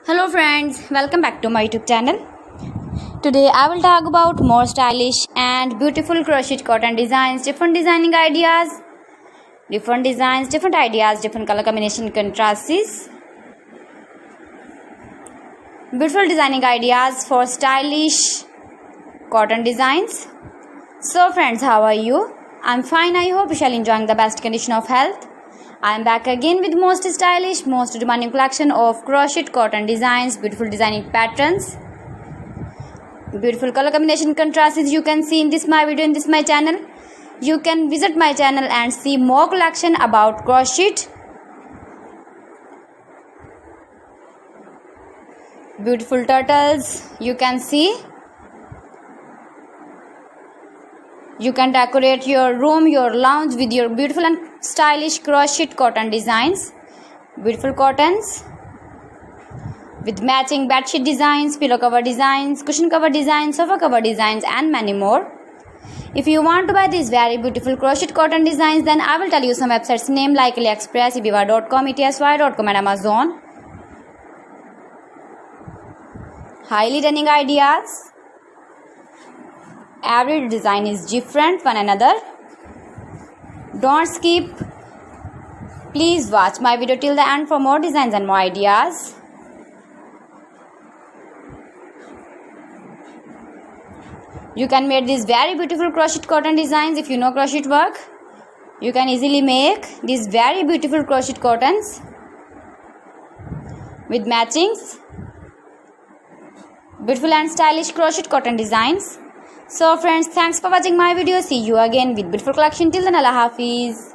Hello friends, welcome back to my YouTube channel. Today I will talk about more stylish and beautiful crocheted cotton designs, different designing ideas, different designs, different ideas, different color combination contrasts, beautiful designing ideas for stylish cotton designs. So friends, how are you? I'm fine. I hope you shall enjoying the best condition of health. I am back again with most stylish, most demanding collection of crocheted cotton designs, beautiful designing patterns, beautiful color combination contrasts you can see in this my video, in this my channel. You can visit my channel and see more collection about crochet. Beautiful turtles you can see. You can decorate your room, your lounge with your beautiful and stylish crocheted cotton designs. Beautiful cottons with matching bedsheet designs, pillow cover designs, cushion cover designs, sofa cover designs and many more. If you want to buy these very beautiful crocheted cotton designs, then I will tell you some websites name like AliExpress, ibiva.com, etsy.com and Amazon. Highly running ideas. Every design is different one another. Don't skip. Please watch my video till the end for more designs and more ideas. You can make these very beautiful crochet cotton designs. If you know crochet work, you can easily make these very beautiful crochet cottons with matchings. Beautiful and stylish crochet cotton designs. So friends, thanks for watching my video. See you again with beautiful collection. Till then, Allah Hafiz.